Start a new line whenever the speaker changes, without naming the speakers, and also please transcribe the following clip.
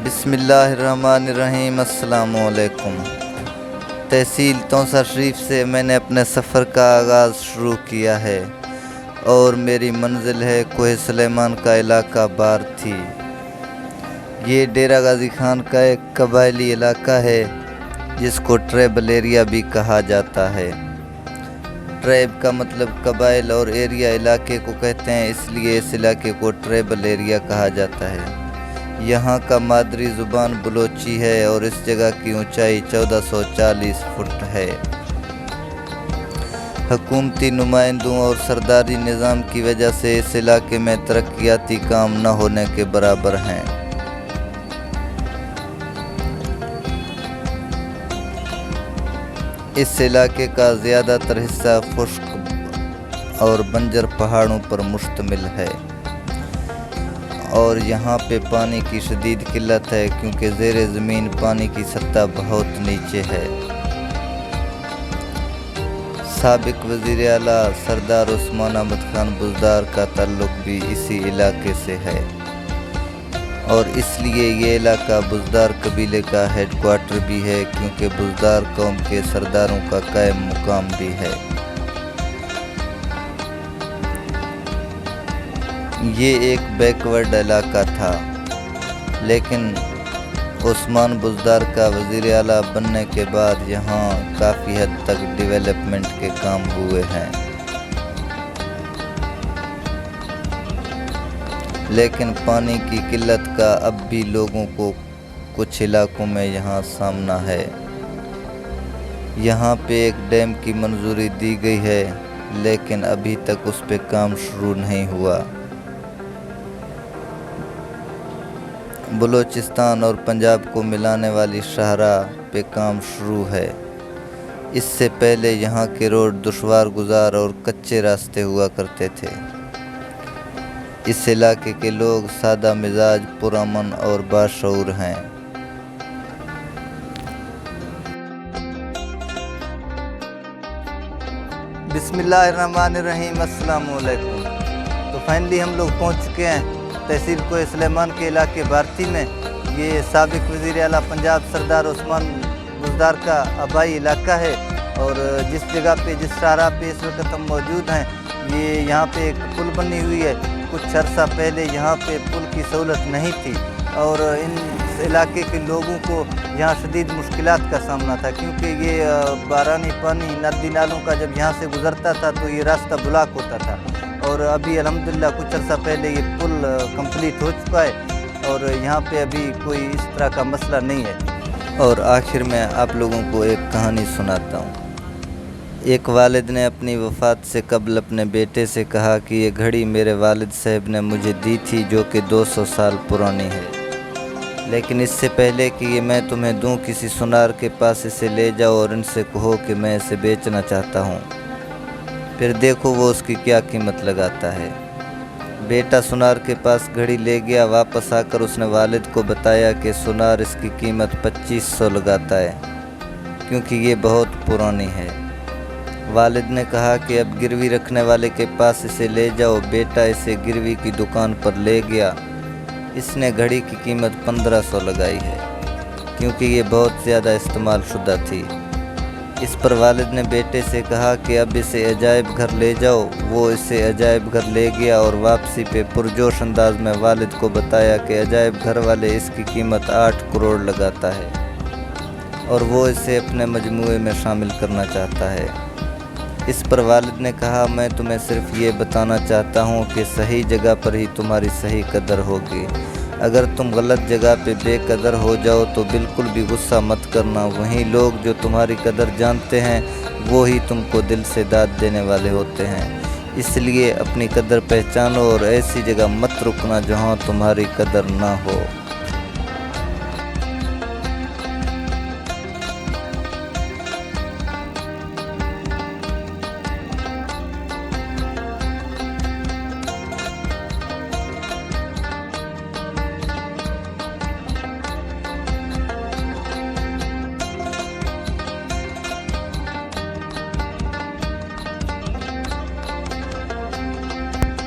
بسم اللہ الرحمن الرحیم۔ السلام علیکم۔ تحصیل تونسا شریف سے میں نے اپنے سفر کا آغاز شروع کیا ہے اور میری منزل ہے کوہ سلیمان کا علاقہ بارتھی۔ یہ ڈیرہ غازی خان کا ایک قبائلی علاقہ ہے جس کو ٹرائبل ایریا بھی کہا جاتا ہے۔ ٹرائب کا مطلب قبائل اور ایریا علاقے کو کہتے ہیں، اس لیے اس علاقے کو ٹرائبل ایریا کہا جاتا ہے۔ یہاں کا مادری زبان بلوچی ہے اور اس جگہ کی اونچائی 1440 فٹ ہے۔ حکومتی نمائندوں اور سرداری نظام کی وجہ سے اس علاقے میں ترقیاتی کام نہ ہونے کے برابر ہیں۔ اس علاقے کا زیادہ تر حصہ خشک اور بنجر پہاڑوں پر مشتمل ہے اور یہاں پہ پانی کی شدید قلت ہے کیونکہ زیر زمین پانی کی سطح بہت نیچے ہے۔ سابق وزیر اعلیٰ سردار عثمان احمد خان بزدار کا تعلق بھی اسی علاقے سے ہے اور اس لیے یہ علاقہ بزدار قبیلے کا ہیڈ کوارٹر بھی ہے، کیونکہ بزدار قوم کے سرداروں کا قائم مقام بھی ہے۔ یہ ایک بیکورڈ علاقہ تھا، لیکن عثمان بزدار کا وزیر اعلیٰ بننے کے بعد یہاں کافی حد تک ڈیولپمنٹ کے کام ہوئے ہیں، لیکن پانی کی قلت کا اب بھی لوگوں کو کچھ علاقوں میں یہاں سامنا ہے۔ یہاں پہ ایک ڈیم کی منظوری دی گئی ہے، لیکن ابھی تک اس پہ کام شروع نہیں ہوا۔ بلوچستان اور پنجاب کو ملانے والی شاہراہ پہ کام شروع ہے۔ اس سے پہلے یہاں کے روڈ دشوار گزار اور کچے راستے ہوا کرتے تھے۔ اس علاقے کے لوگ سادہ مزاج، پرامن اور باشعور ہیں۔ بسم اللہ الرحمن الرحیم۔ السلام علیکم۔ تو فائنلی ہم لوگ پہنچ چکے ہیں تحصیل کوہ سلیمان کے علاقے بارتھی میں۔ یہ سابق وزیر اعلیٰ پنجاب سردار عثمان بزدار کا آبائی علاقہ ہے اور جس جگہ پہ، جس شاہراہ پہ اس وقت ہم موجود ہیں، یہ یہاں پہ ایک پل بنی ہوئی ہے۔ کچھ عرصہ پہلے یہاں پہ پل کی سہولت نہیں تھی اور ان علاقے کے لوگوں کو یہاں شدید مشکلات کا سامنا تھا، کیونکہ یہ بارانی پانی ندی نالوں کا جب یہاں سے گزرتا تھا تو یہ راستہ بلاک ہوتا تھا، اور ابھی الحمدللہ کچھ عرصہ پہلے یہ پل کمپلیٹ ہو چکا ہے اور یہاں پہ ابھی کوئی اس طرح کا مسئلہ نہیں ہے۔ اور آخر میں آپ لوگوں کو ایک کہانی سناتا ہوں۔ ایک والد نے اپنی وفات سے قبل اپنے بیٹے سے کہا کہ یہ گھڑی میرے والد صاحب نے مجھے دی تھی، جو کہ 200 سال پرانی ہے، لیکن اس سے پہلے کہ یہ میں تمہیں دوں، کسی سونار کے پاس اسے لے جاؤ اور ان سے کہو کہ میں اسے بیچنا چاہتا ہوں، پھر دیکھو وہ اس کی کیا قیمت لگاتا ہے۔ بیٹا سونار کے پاس گھڑی لے گیا، واپس آ کر اس نے والد کو بتایا کہ سونار اس کی قیمت 2500 لگاتا ہے کیونکہ یہ بہت پرانی ہے۔ والد نے کہا کہ اب گروی رکھنے والے کے پاس اسے لے جاؤ۔ بیٹا اسے گروی کی دکان پر لے گیا۔ اس نے گھڑی کی قیمت 1500 لگائی ہے کیونکہ یہ بہت زیادہ استعمال شدہ تھی۔ اس پر والد نے بیٹے سے کہا کہ اب اسے عجائب گھر لے جاؤ۔ وہ اسے عجائب گھر لے گیا اور واپسی پہ پرجوش انداز میں والد کو بتایا کہ عجائب گھر والے اس کی قیمت 8 کروڑ لگاتا ہے اور وہ اسے اپنے مجموعے میں شامل کرنا چاہتا ہے۔ اس پر والد نے کہا میں تمہیں صرف یہ بتانا چاہتا ہوں کہ صحیح جگہ پر ہی تمہاری صحیح قدر ہوگی۔ اگر تم غلط جگہ پہ بے قدر ہو جاؤ تو بالکل بھی غصہ مت کرنا، وہیں لوگ جو تمہاری قدر جانتے ہیں وہی تم کو دل سے داد دینے والے ہوتے ہیں۔ اس لیے اپنی قدر پہچانو اور ایسی جگہ مت رکنا جہاں تمہاری قدر نہ ہو۔